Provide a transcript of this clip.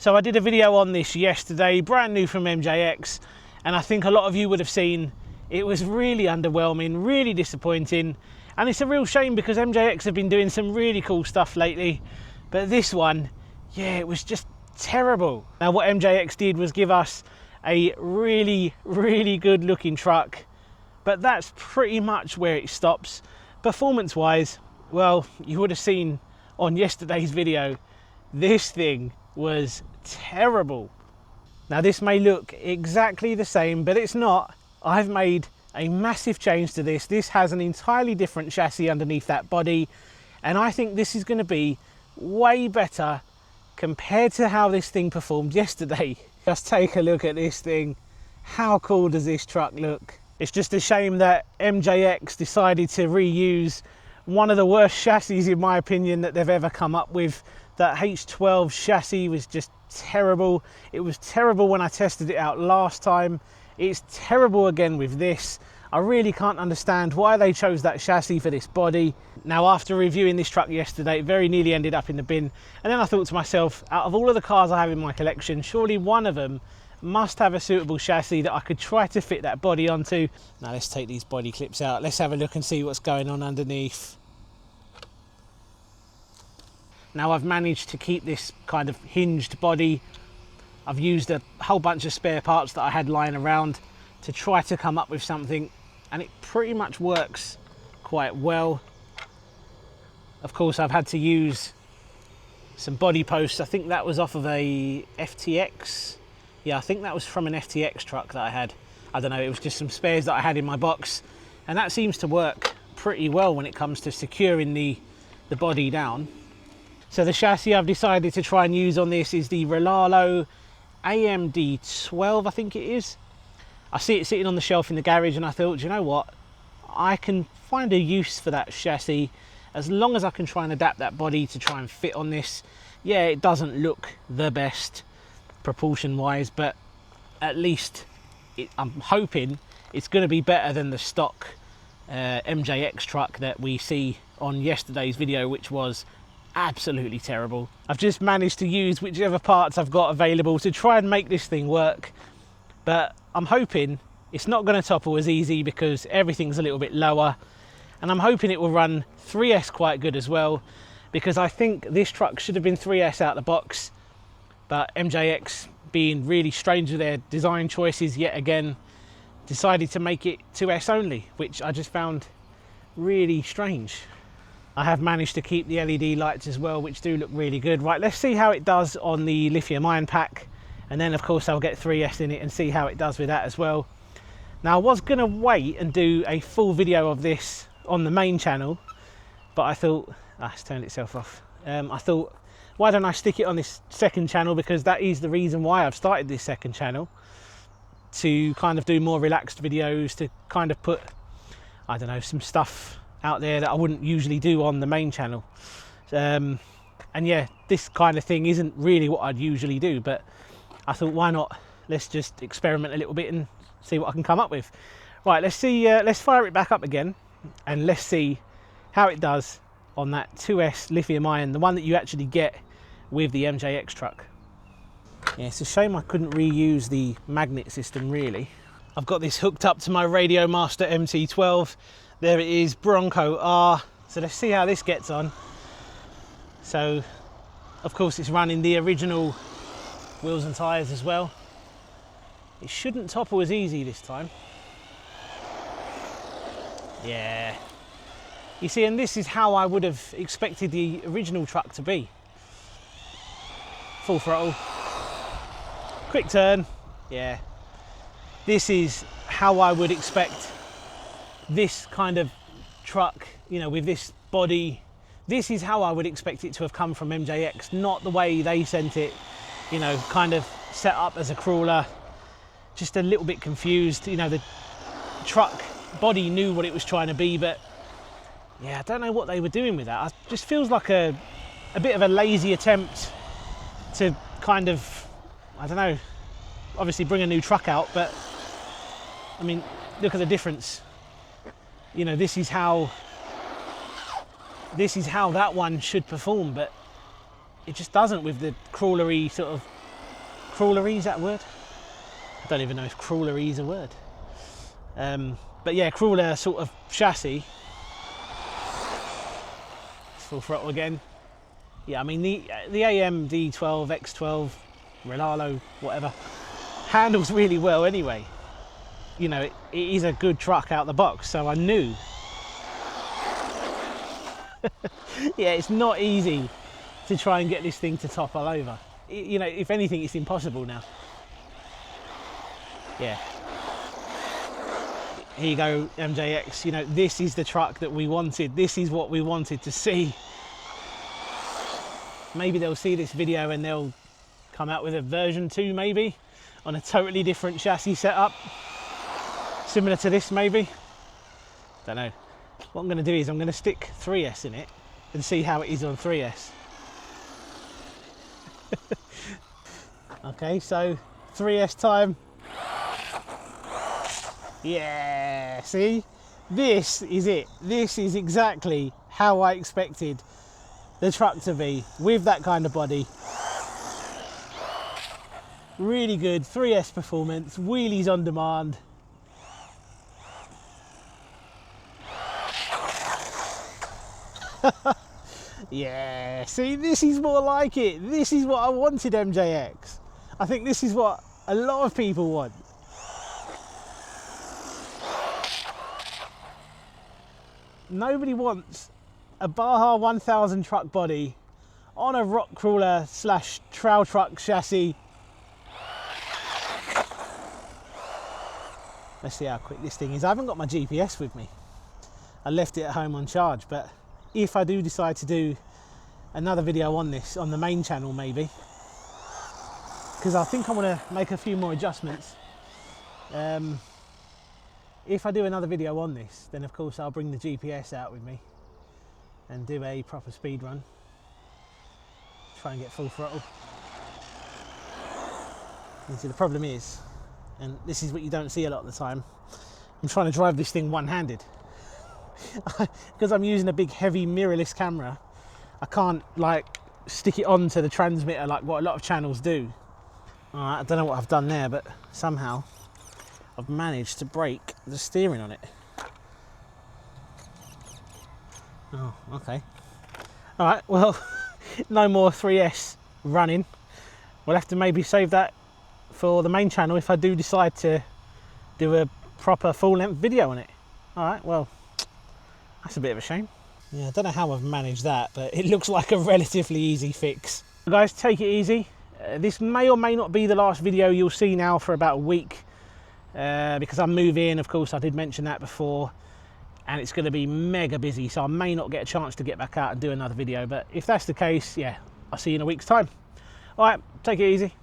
So I did a video on this yesterday, brand new from MJX, and I think a lot of you would have seen it was really underwhelming, really disappointing, and it's a real shame because MJX have been doing some really cool stuff lately, but this one, yeah, it was just terrible. Now what MJX did was give us a really good looking truck, but that's pretty much where it stops. Performance wise, well, you would have seen on yesterday's video, this thing was terrible. Now this may look exactly the same, but it's not. I've made a massive change to this. This has an entirely different chassis underneath that body, and I think this is going to be way better compared to how this thing performed yesterday. Just take a look at this thing. How cool does this truck look? It's just a shame that MJX decided to reuse one of the worst chassis, in my opinion, that they've ever come up with. That H12 chassis was just terrible. It was terrible when I tested it out last time. It's terrible again with this. I really can't understand why they chose that chassis for this body. Now, after reviewing this truck yesterday, it very nearly ended up in the bin. And then I thought to myself, out of all of the cars I have in my collection, surely one of them must have a suitable chassis that I could try to fit that body onto. Now let's take these body clips out. Let's have a look and see what's going on underneath. Now I've managed to keep this kind of hinged body. I've used a whole bunch of spare parts that I had lying around to try to come up with something, and it pretty much works quite well. Of course, I've had to use some body posts. I think that was off of a FTX. Yeah, I think that was from an FTX truck that I had. I don't know, it was just some spares that I had in my box, and that seems to work pretty well when it comes to securing the body down. So the chassis I've decided to try and use on this is the Relalo AMD12, I think it is. I see it sitting on the shelf in the garage, and I thought, you know what, I can find a use for that chassis as long as I can try and adapt that body to try and fit on this. Yeah, it doesn't look the best propulsion wise, but at least I'm hoping it's going to be better than the stock MJX truck that we see on yesterday's video, which was absolutely terrible. I've just managed to use whichever parts I've got available to try and make this thing work, but I'm hoping it's not going to topple as easy because everything's a little bit lower, and I'm hoping it will run 3S quite good as well, because I think this truck should have been 3S out the box, but MJX, being really strange with their design choices yet again, decided to make it 2S only, which I just found really strange. I have managed to keep the LED lights as well, which do look really good. Right, let's see how it does on the lithium ion pack, and then of course I'll get 3S in it and see how it does with that as well. Now I was going to wait and do a full video of this on the main channel, but I thought, it's turned itself off. I thought, why don't I stick it on this second channel, because that is the reason why I've started this second channel, to kind of do more relaxed videos, to kind of put, I don't know, some stuff out there that I wouldn't usually do on the main channel. And yeah, this kind of thing isn't really what I'd usually do, but I thought, why not, let's just experiment a little bit and see what I can come up with. Right, let's see, let's fire it back up again and let's see how it does on that 2S lithium ion, the one that you actually get with the MJX truck. Yeah, it's a shame I couldn't reuse the magnet system really. I've got this hooked up to my Radio Master MT12. There it is, Bronco R. So let's see how this gets on. So, of course, it's running the original wheels and tyres as well. It shouldn't topple as easy this time. Yeah. You see, and this is how I would have expected the original truck to be. Full throttle. Quick turn. Yeah. This is how I would expect this kind of truck, you know, with this body. This is how I would expect it to have come from MJX, not the way they sent it, you know, kind of set up as a crawler. Just a little bit confused. You know, the truck body knew what it was trying to be, but yeah, I don't know what they were doing with that. It just feels like a bit of a lazy attempt to kind of, I don't know, obviously bring a new truck out, but I mean, look at the difference. You know, this is how that one should perform, but it just doesn't with the crawlery sort of crawlery, is that a word? I don't even know if crawlery is a word. But yeah, crawler sort of chassis. Full throttle again. Yeah, I mean the AM D12, X12, Relalo, whatever, handles really well anyway. You know, it is a good truck out the box, so I knew. Yeah, it's not easy to try and get this thing to topple over. You know, if anything, it's impossible now. Yeah. Here you go, MJX. You know, this is the truck that we wanted. This is what we wanted to see. Maybe they'll see this video and they'll come out with a version 2 maybe on a totally different chassis setup, similar to this maybe. Don't know. What I'm going to do is I'm going to stick 3S in it and see how it is on 3S. Okay, so 3S time. Yeah, see? This is it. This is exactly how I expected the truck to be, with that kind of body. Really good 3S performance, wheelies on demand. Yeah, see, this is more like it. This is what I wanted, MJX. I think this is what a lot of people want. Nobody wants a Baja 1000 truck body on a rock crawler slash trail truck chassis. Let's see how quick this thing is. I haven't got my GPS with me. I left it at home on charge, but if I do decide to do another video on this on the main channel maybe, because I think I want to make a few more adjustments. If I do another video on this, then of course I'll bring the GPS out with me and do a proper speed run. Try and get full throttle. And see, the problem is, and this is what you don't see a lot of the time, I'm trying to drive this thing one-handed. Because I'm using a big heavy mirrorless camera, I can't like stick it onto the transmitter like what a lot of channels do. Alright, I don't know what I've done there, but somehow I've managed to break the steering on it. Oh, okay. Alright, well, no more 3S running. We'll have to maybe save that for the main channel if I do decide to do a proper full-length video on it. Alright, well, that's a bit of a shame. Yeah, I don't know how I've managed that, but it looks like a relatively easy fix. Guys, take it easy. This may or may not be the last video you'll see now for about a week. Because I'm moving, of course, I did mention that before, and it's going to be mega busy, so I may not get a chance to get back out and do another video, but if that's the case, yeah, I'll see you in a week's time. All right, take it easy.